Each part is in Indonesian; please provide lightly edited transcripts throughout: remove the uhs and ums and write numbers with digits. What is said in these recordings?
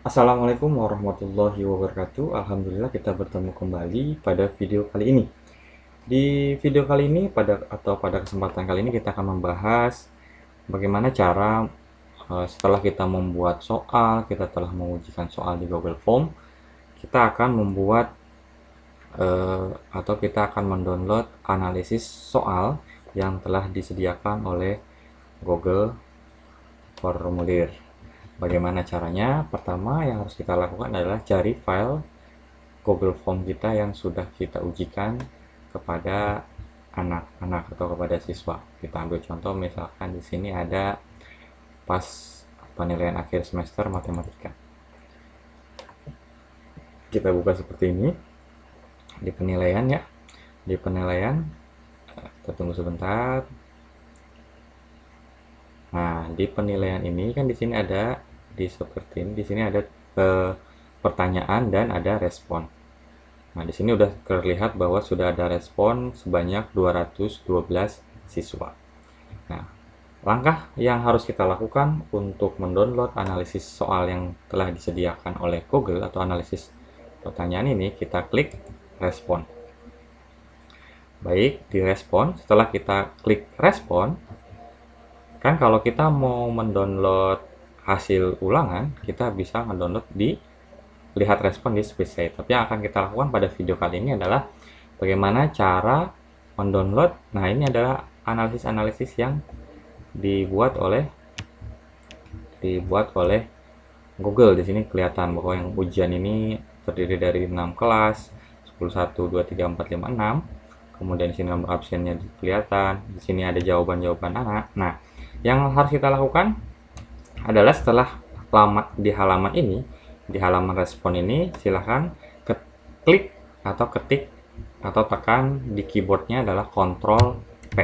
Assalamualaikum warahmatullahi wabarakatuh. Alhamdulillah kita bertemu kembali pada video kali ini. Di video kali ini pada kesempatan kali ini kita akan membahas bagaimana cara setelah kita membuat soal, kita telah mengujikan soal di Google Form, kita akan membuat atau kita akan mendownload analisis soal yang telah disediakan oleh Google Formulir. Bagaimana caranya? Pertama yang harus kita lakukan adalah cari file Google Form kita yang sudah kita ujikan kepada anak-anak atau kepada siswa. Kita ambil contoh, misalkan di sini ada pas penilaian akhir semester matematika. Kita buka seperti ini di penilaian ya. Di penilaian kita tunggu sebentar. Nah, di penilaian ini kan di sini ada seperti ini, di sini ada pertanyaan dan ada respon. Nah, di sini udah terlihat bahwa sudah ada respon sebanyak 212 siswa. Nah, langkah yang harus kita lakukan untuk mendownload analisis soal yang telah disediakan oleh Google atau analisis pertanyaan ini, kita klik respon. Baik, di respon, setelah kita klik respon, kan kalau kita mau mendownload hasil ulangan, kita bisa mendownload di lihat respon di Space. Tapi yang akan kita lakukan pada video kali ini adalah bagaimana cara mendownload. Nah, ini adalah analisis-analisis yang dibuat oleh Google. Di sini kelihatan bahwa yang ujian ini terdiri dari 6 kelas, 10, 1, 2, 3, 4, 5, 6. Kemudian di sini nomor absennya kelihatan. Di sini ada jawaban-jawaban anak. Nah, yang harus kita lakukan adalah setelah di halaman ini, di halaman respon ini, silahkan klik atau ketik atau tekan di keyboardnya adalah Ctrl P.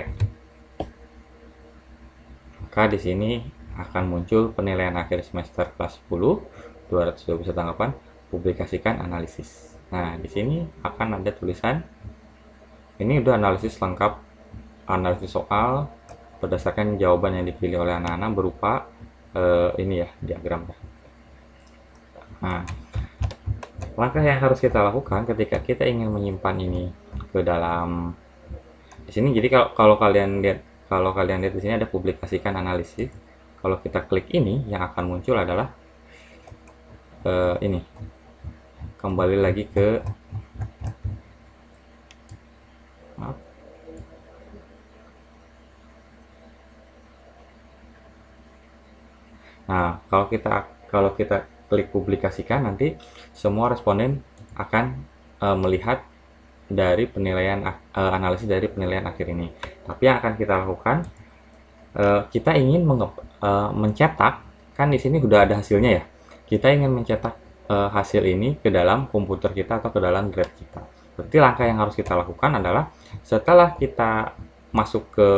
Maka di sini akan muncul penilaian akhir semester kelas 10, 212 tanggapan, publikasikan analisis. Nah, di sini akan ada tulisan, ini udah analisis lengkap, analisis soal berdasarkan jawaban yang dipilih oleh anak-anak berupa ini ya, diagram. Nah, langkah yang harus kita lakukan ketika kita ingin menyimpan ini ke dalam di sini. Jadi kalau kalian lihat di sini ada publikasikan analisis. Kalau kita klik ini, yang akan muncul adalah ini. Kembali lagi ke Nah, kalau kita klik publikasikan, nanti semua responden akan melihat dari penilaian analisis dari penilaian akhir ini. Tapi yang akan kita lakukan, kita ingin mencetak, kan di sini sudah ada hasilnya ya. Kita ingin mencetak hasil ini ke dalam komputer kita atau ke dalam drive kita. Berarti langkah yang harus kita lakukan adalah setelah kita masuk ke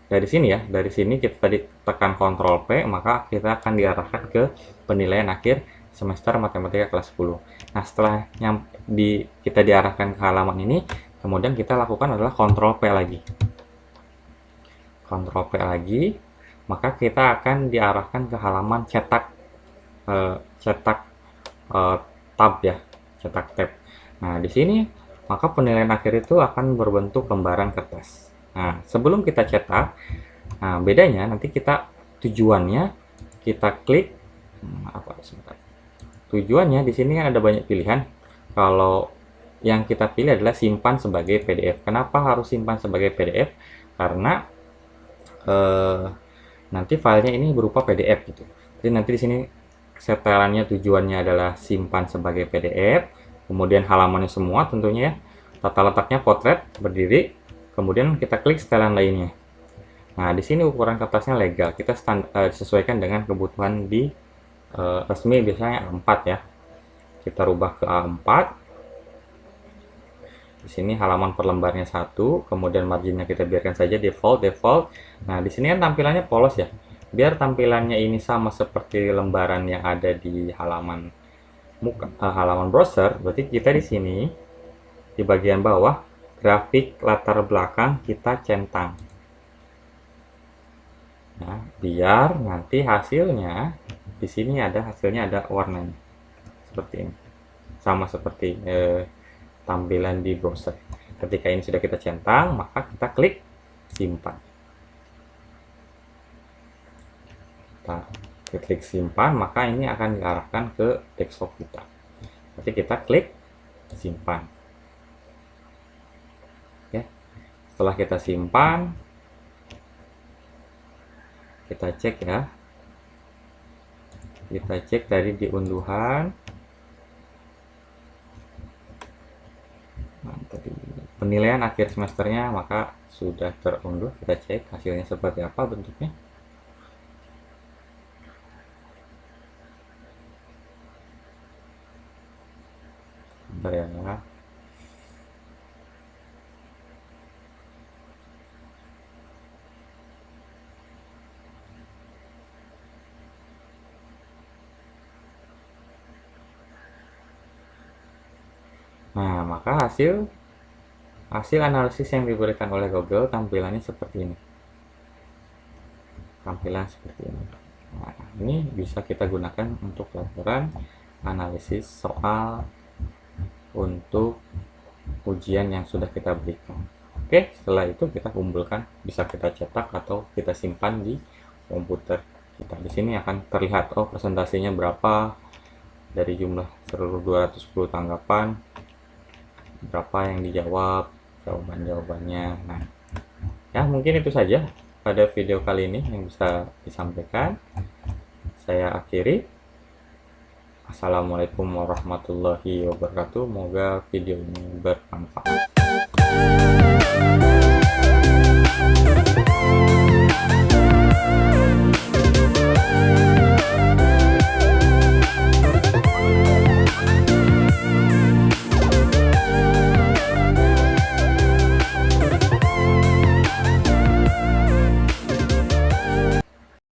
dari sini ya, dari sini kita tadi tekan Ctrl P, maka kita akan diarahkan ke penilaian akhir semester matematika kelas 10. Nah, setelah kita diarahkan ke halaman ini, kemudian kita lakukan adalah Ctrl P lagi. Ctrl P lagi, maka kita akan diarahkan ke halaman cetak tab ya, cetak tab. Nah, di sini maka penilaian akhir itu akan berbentuk lembaran kertas. Nah, sebelum kita cetak, nah bedanya nanti tujuannya kita klik Tujuannya di sini kan ada banyak pilihan. Kalau yang kita pilih adalah simpan sebagai PDF. Kenapa harus simpan sebagai PDF? Karena nanti filenya ini berupa PDF gitu. Jadi nanti di sini setelannya tujuannya adalah simpan sebagai PDF. Kemudian halamannya semua tentunya ya. Tata letaknya potret berdiri. Kemudian kita klik setelan lainnya. Nah, di sini ukuran kertasnya legal. Kita sesuaikan dengan kebutuhan di resmi, biasanya A4 ya. Kita rubah ke A4. Di sini halaman per lembarnya 1, kemudian marginnya kita biarkan saja default. Nah, di sini kan tampilannya polos ya. Biar tampilannya ini sama seperti lembaran yang ada di halaman browser, berarti kita di sini di bagian bawah grafik latar belakang kita centang. Nah, biar nanti hasilnya di sini ada hasilnya, ada warnanya seperti ini, sama seperti tampilan di browser. Ketika ini sudah kita centang, maka kita klik simpan. Kita klik simpan, maka ini akan diarahkan ke desktop kita. Nanti kita klik simpan. Oke. Setelah kita simpan, kita cek ya. Kita cek dari di unduhan. Nah, tadi penilaian akhir semesternya, maka sudah terunduh. Kita cek hasilnya seperti apa bentuknya. Bentar ya. Nah, maka hasil analisis yang diberikan oleh Google tampilannya seperti ini. Tampilan seperti ini. Nah, ini bisa kita gunakan untuk laporan analisis soal untuk ujian yang sudah kita berikan. Oke, setelah itu kita kumpulkan, bisa kita cetak atau kita simpan di komputer kita. Di sini akan terlihat, oh presentasinya berapa, dari jumlah seluruh 210 tanggapan, berapa yang dijawab, jawabannya. Nah, ya mungkin itu saja pada video kali ini yang bisa disampaikan. Saya akhiri. Assalamualaikum warahmatullahi wabarakatuh. Semoga video ini bermanfaat.